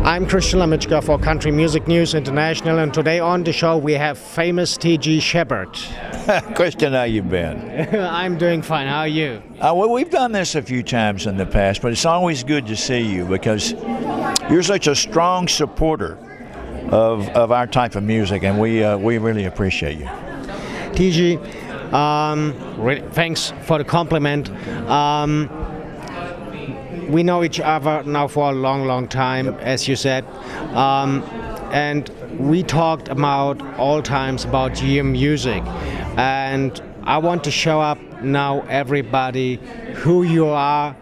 I'm Christian Lamitschka for Country Music News International, and today on the show we have famous T.G. Sheppard. Christian, how you been? I'm doing fine. How are you? Well, we've done this a few times in the past, but it's always good to see you because you're such a strong supporter of our type of music, and we really appreciate you. T.G., thanks for the compliment. We know each other now for a long time, as you said, and we talked about all times about your music, and I want to show up now everybody who you are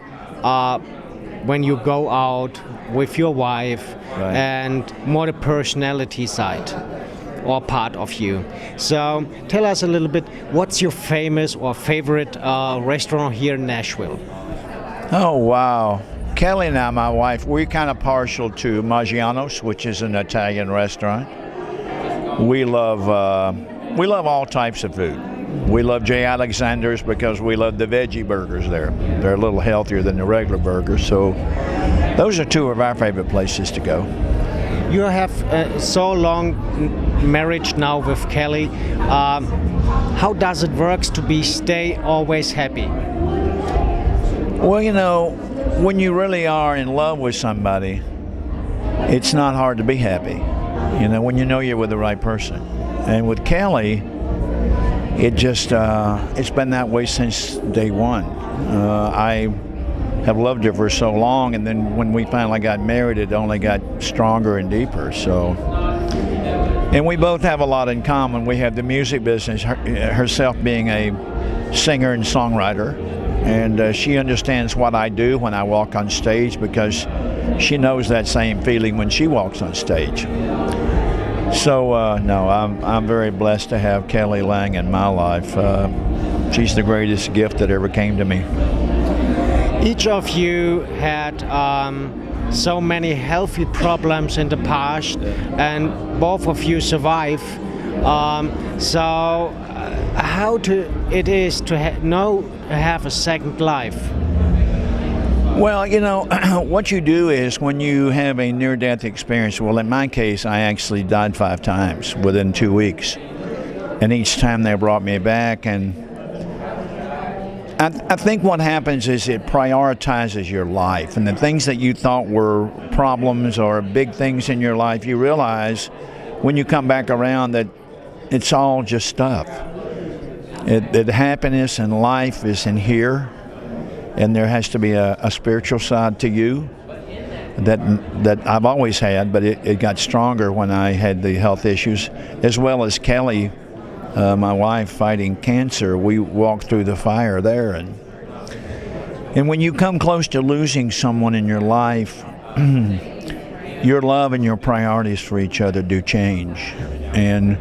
when you go out with your wife, right, and more the personality side or part of you. So tell us a little bit, what's your famous or favorite restaurant here in Nashville? Oh, wow. Kelly and I, my wife, we're kind of partial to Maggiano's, which is an Italian restaurant. We love all types of food. We love J. Alexander's because we love the veggie burgers there. They're a little healthier than the regular burgers. So those are two of our favorite places to go. You have so long marriage now with Kelly. How does it work to stay always happy? Well, you know, when you really are in love with somebody, it's not hard to be happy. You know, when you know you're with the right person. And with Kelly, it just it's been that way since day one. I have loved her for so long, and then when we finally got married, it only got stronger and deeper. So, and we both have a lot in common. We have the music business, herself being a singer and songwriter, and she understands what I do when I walk on stage because she knows that same feeling when she walks on stage. So no, I'm very blessed to have Kelly Lang in my life. She's the greatest gift that ever came to me. Each of you had so many healthy problems in the past, and both of you survive. So how it is to have a second life? Well, you know, what you do is when you have a near-death experience, well, in my case, I actually died 5 times within 2 weeks. And each time they brought me back, and I think what happens is it prioritizes your life, and the things that you thought were problems or big things in your life, you realize when you come back around that it's all just stuff. That happiness and life is in here, and there has to be a spiritual side to you that I've always had, but it got stronger when I had the health issues, as well as Kelly, my wife, fighting cancer. We walked through the fire there, and when you come close to losing someone in your life, your love and your priorities for each other do change. And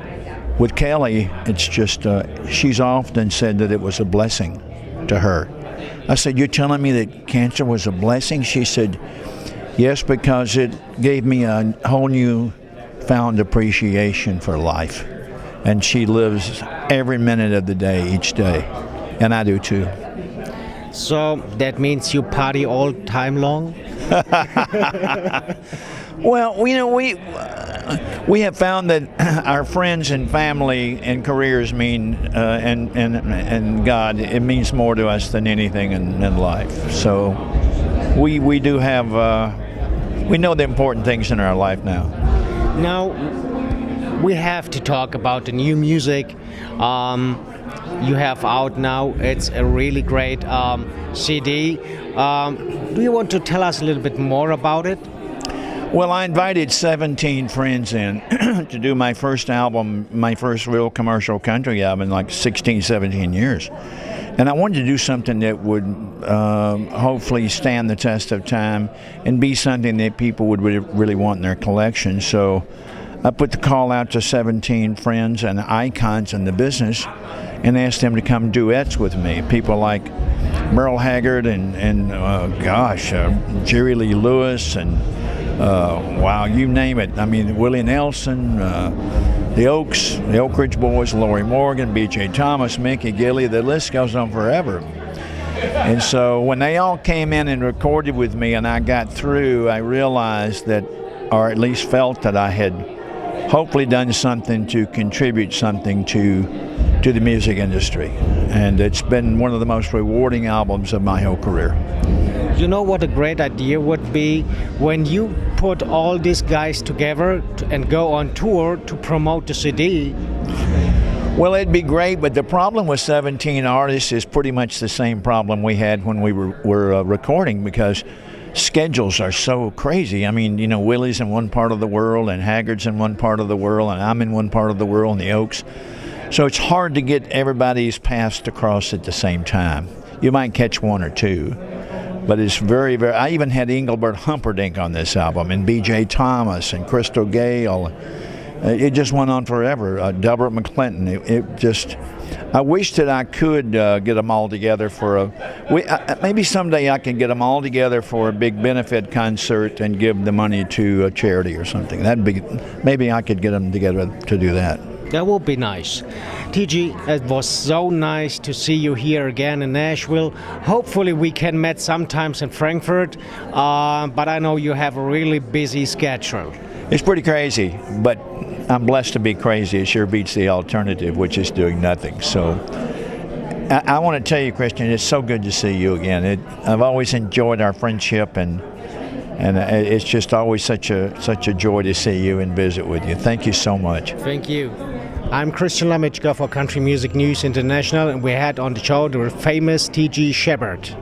with Kelly, it's just, she's often said that it was a blessing to her. I said, "You're telling me that cancer was a blessing?" She said, "Yes, because it gave me a whole new found appreciation for life." And she lives every minute of the day, each day. And I do too. So that means you party all time long? Well, you know, we have found that our friends and family and careers mean, and God, it means more to us than anything in life. So we do have, we know the important things in our life now. Now, we have to talk about the new music you have out now. It's a really great CD. Do you want to tell us a little bit more about it? Well, I invited 17 friends in to do my first album, my first real commercial country album in like 16, 17 years. And I wanted to do something that would hopefully stand the test of time and be something that people would really want in their collection. So I put the call out to 17 friends and icons in the business and asked them to come duets with me. People like Merle Haggard and Jerry Lee Lewis and wow, you name it. I mean, Willie Nelson, the Oaks, the Oak Ridge Boys, Lorrie Morgan, B.J. Thomas, Mickey Gilley, the list goes on forever. And so when they all came in and recorded with me and I got through, I realized that or at least felt that I had hopefully done something to contribute something to the music industry. And it's been one of the most rewarding albums of my whole career. You know what a great idea would be when you put all these guys together and go on tour to promote the CD? Well, it'd be great, but the problem with 17 artists is pretty much the same problem we had when we were recording, because schedules are so crazy. I mean, you know, Willie's in one part of the world and Haggard's in one part of the world and I'm in one part of the world in the Oaks. So it's hard to get everybody's paths to cross at the same time. You might catch one or two, but it's very, very... I even had Engelbert Humperdinck on this album, and B.J. Thomas and Crystal Gale. It just went on forever. Delbert McClinton. I wish that I could get them all together for maybe someday I can get them all together for a big benefit concert and give the money to a charity or something. Maybe I could get them together to do that. That would be nice. TG, it was so nice to see you here again in Nashville. Hopefully we can meet sometimes in Frankfurt, but I know you have a really busy schedule. It's pretty crazy, but I'm blessed to be crazy. It sure beats the alternative, which is doing nothing. So I want to tell you, Christian, it's so good to see you again. I've always enjoyed our friendship, and it's just always such a joy to see you and visit with you. Thank you so much. Thank you. I'm Christian Lamitschka for Country Music News International, and we had on the show the famous T.G. Sheppard.